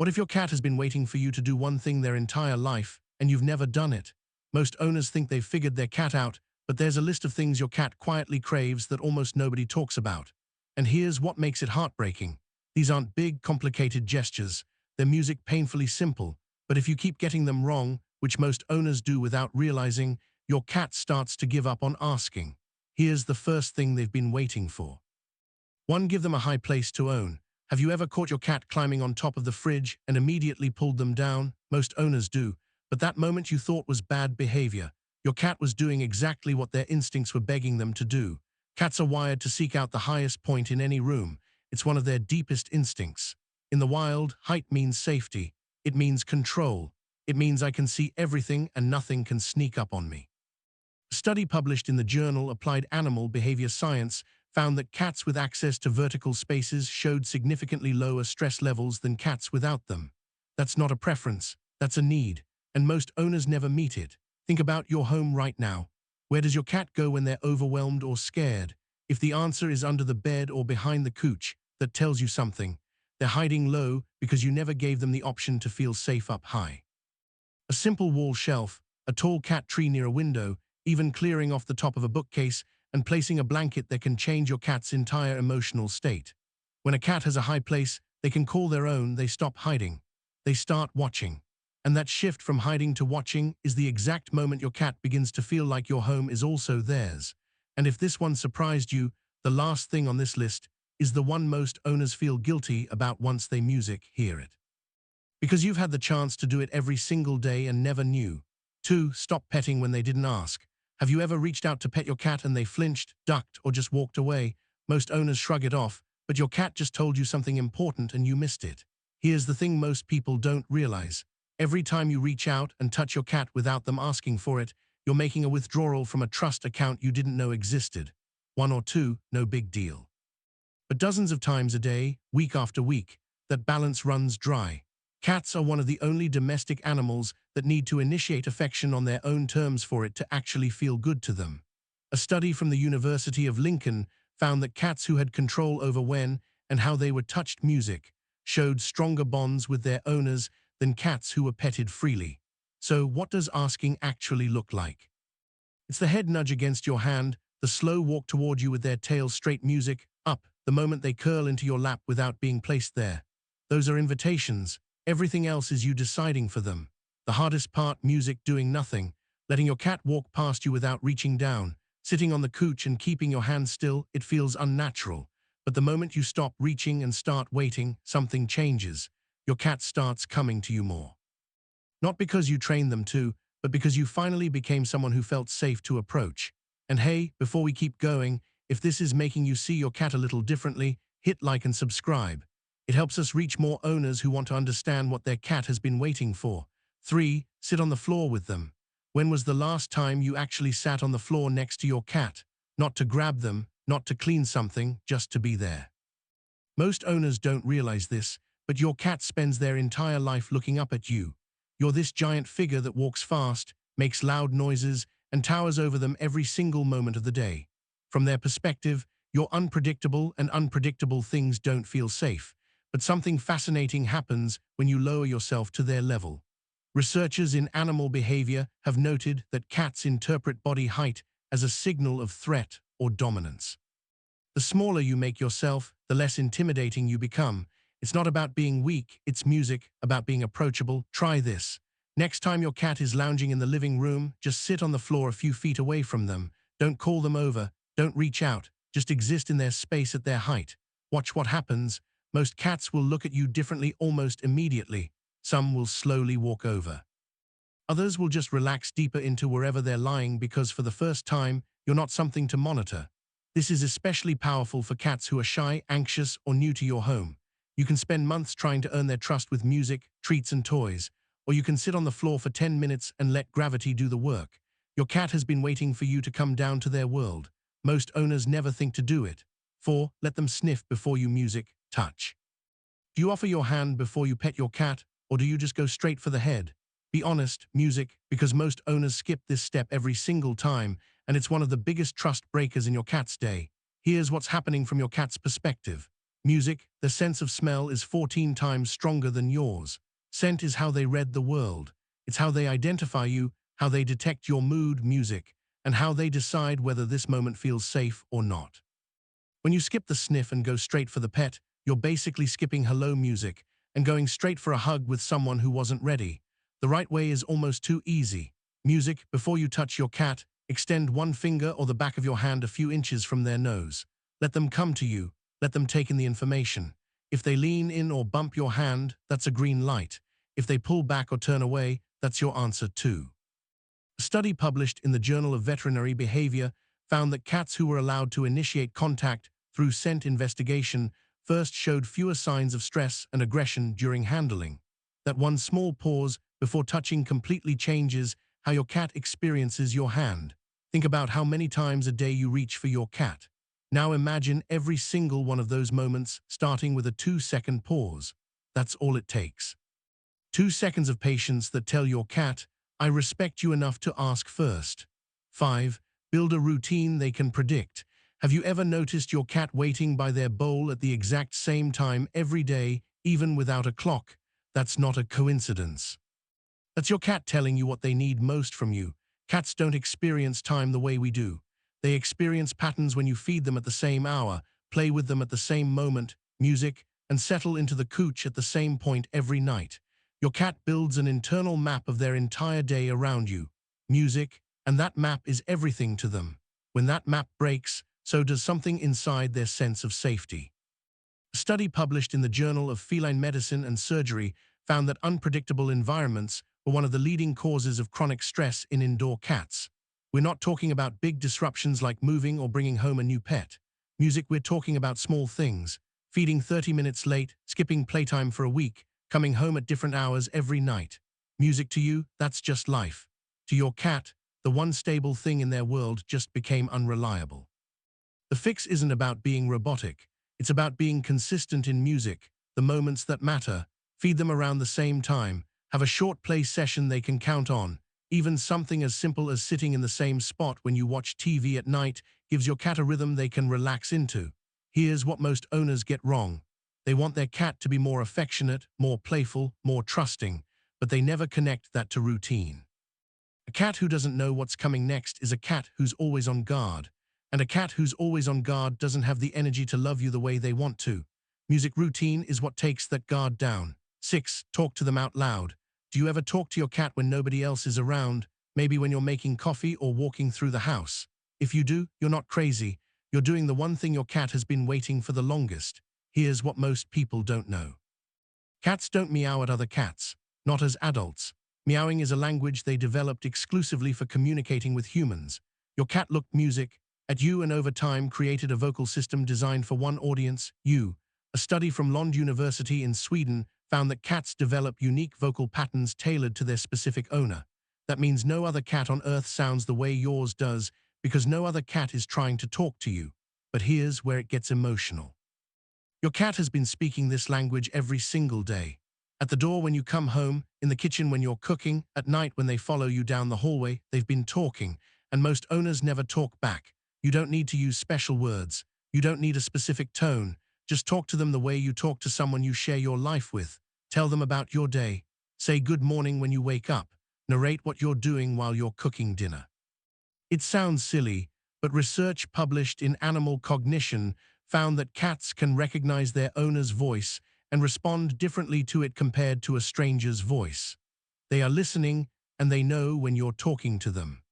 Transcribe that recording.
What if your cat has been waiting for you to do one thing their entire life, and you've never done it? Most owners think they've figured their cat out, but there's a list of things your cat quietly craves that almost nobody talks about. And here's what makes it heartbreaking. These aren't big, complicated gestures. They're music painfully simple. But if you keep getting them wrong, which most owners do without realizing, your cat starts to give up on asking. Here's the first thing they've been waiting for. 1. Give them a high place to own. Have you ever caught your cat climbing on top of the fridge and immediately pulled them down? Most owners do. But that moment you thought was bad behavior. Your cat was doing exactly what their instincts were begging them to do. Cats are wired to seek out the highest point in any room. It's one of their deepest instincts. In the wild, height means safety. It means control. It means I can see everything and nothing can sneak up on me. A study published in the journal Applied Animal Behavior Science found that cats with access to vertical spaces showed significantly lower stress levels than cats without them. That's not a preference, that's a need, and most owners never meet it. Think about your home right now. Where does your cat go when they're overwhelmed or scared? If the answer is under the bed or behind the couch, that tells you something. They're hiding low because you never gave them the option to feel safe up high. A simple wall shelf, a tall cat tree near a window, even clearing off the top of a bookcase, and placing a blanket that can change your cat's entire emotional state. When a cat has a high place they can call their own, they stop hiding. They start watching. And that shift from hiding to watching is the exact moment your cat begins to feel like your home is also theirs. And if this one surprised you, the last thing on this list is the one most owners feel guilty about once they hear it. Because you've had the chance to do it every single day and never knew. 2. Stop petting when they didn't ask. Have you ever reached out to pet your cat and they flinched, ducked, or just walked away? Most owners shrug it off, but your cat just told you something important and you missed it. Here's the thing most people don't realize. Every time you reach out and touch your cat without them asking for it, you're making a withdrawal from a trust account you didn't know existed. 1 or 2, no big deal. But dozens of times a day, week after week, that balance runs dry. Cats are one of the only domestic animals that need to initiate affection on their own terms for it to actually feel good to them. A study from the University of Lincoln found that cats who had control over when and how they were touched music showed stronger bonds with their owners than cats who were petted freely. So what does asking actually look like? It's the head nudge against your hand, the slow walk toward you with their tail straight, music up, the moment they curl into your lap without being placed there. Those are invitations. Everything else is you deciding for them. The hardest part, music doing nothing, letting your cat walk past you without reaching down, sitting on the couch and keeping your hand still, it feels unnatural. But the moment you stop reaching and start waiting, something changes. Your cat starts coming to you more. Not because you trained them to, but because you finally became someone who felt safe to approach. And hey, before we keep going, if this is making you see your cat a little differently, hit like and subscribe. It helps us reach more owners who want to understand what their cat has been waiting for. 3. Sit on the floor with them. When was the last time you actually sat on the floor next to your cat? Not to grab them, not to clean something, just to be there. Most owners don't realize this, but your cat spends their entire life looking up at you. You're this giant figure that walks fast, makes loud noises, and towers over them every single moment of the day. From their perspective, you're unpredictable, and unpredictable things don't feel safe. But something fascinating happens when you lower yourself to their level. Researchers in animal behavior have noted that cats interpret body height as a signal of threat or dominance. The smaller you make yourself, the less intimidating you become. It's not about being weak, it's music, about being approachable. Try this. Next time your cat is lounging in the living room, just sit on the floor a few feet away from them. Don't call them over, don't reach out, just exist in their space at their height. Watch what happens. Most cats will look at you differently almost immediately. Some will slowly walk over. Others will just relax deeper into wherever they're lying because for the first time, you're not something to monitor. This is especially powerful for cats who are shy, anxious, or new to your home. You can spend months trying to earn their trust with music, treats, and toys, or you can sit on the floor for 10 minutes and let gravity do the work. Your cat has been waiting for you to come down to their world. Most owners never think to do it. 4. Let them sniff before you touch. Do you offer your hand before you pet your cat, or do you just go straight for the head? Be honest, because most owners skip this step every single time, and it's one of the biggest trust breakers in your cat's day. Here's what's happening from your cat's perspective. Music, the sense of smell, is 14 times stronger than yours. Scent is how they read the world. It's how they identify you, how they detect your mood, music, and how they decide whether this moment feels safe or not. When you skip the sniff and go straight for the pet, you're basically skipping hello music and going straight for a hug with someone who wasn't ready. The right way is almost too easy. Music, before you touch your cat, extend one finger or the back of your hand a few inches from their nose. Let them come to you. Let them take in the information. If they lean in or bump your hand, that's a green light. If they pull back or turn away, that's your answer too. A study published in the Journal of Veterinary Behavior found that cats who were allowed to initiate contact through scent investigation first showed fewer signs of stress and aggression during handling. That one small pause before touching completely changes how your cat experiences your hand. Think about how many times a day you reach for your cat. Now imagine every single one of those moments starting with a 2-second pause. That's all it takes. 2 seconds of patience that tell your cat, I respect you enough to ask first. 5. Build a routine they can predict. Have you ever noticed your cat waiting by their bowl at the exact same time every day, even without a clock? That's not a coincidence. That's your cat telling you what they need most from you. Cats don't experience time the way we do. They experience patterns when you feed them at the same hour, play with them at the same moment, music, and settle into the couch at the same point every night. Your cat builds an internal map of their entire day around you, music, and that map is everything to them. When that map breaks, so does something inside their sense of safety. A study published in the Journal of Feline Medicine and Surgery found that unpredictable environments were one of the leading causes of chronic stress in indoor cats. We're not talking about big disruptions like moving or bringing home a new pet. Music, we're talking about small things. Feeding 30 minutes late, skipping playtime for a week, coming home at different hours every night. Music to you, that's just life. To your cat, the one stable thing in their world just became unreliable. The fix isn't about being robotic. It's about being consistent in music, the moments that matter. Feed them around the same time. Have a short play session they can count on. Even something as simple as sitting in the same spot when you watch TV at night gives your cat a rhythm they can relax into. Here's what most owners get wrong. They want their cat to be more affectionate, more playful, more trusting, but they never connect that to routine. A cat who doesn't know what's coming next is a cat who's always on guard. And a cat who's always on guard doesn't have the energy to love you the way they want to. Music routine is what takes that guard down. 6. Talk to them out loud. Do you ever talk to your cat when nobody else is around? Maybe when you're making coffee or walking through the house. If you do, you're not crazy. You're doing the one thing your cat has been waiting for the longest. Here's what most people don't know. Cats don't meow at other cats, not as adults. Meowing is a language they developed exclusively for communicating with humans. Your cat looked music at you and over time created a vocal system designed for one audience, you. A study from Lund University in Sweden found that cats develop unique vocal patterns tailored to their specific owner. That means no other cat on Earth sounds the way yours does because no other cat is trying to talk to you. But here's where it gets emotional. Your cat has been speaking this language every single day. At the door when you come home, in the kitchen when you're cooking, at night when they follow you down the hallway, they've been talking, and most owners never talk back. You don't need to use special words. You don't need a specific tone. Just talk to them the way you talk to someone you share your life with. Tell them about your day. Say good morning when you wake up. Narrate what you're doing while you're cooking dinner. It sounds silly, but research published in Animal Cognition found that cats can recognize their owner's voice and respond differently to it compared to a stranger's voice. They are listening, and they know when you're talking to them.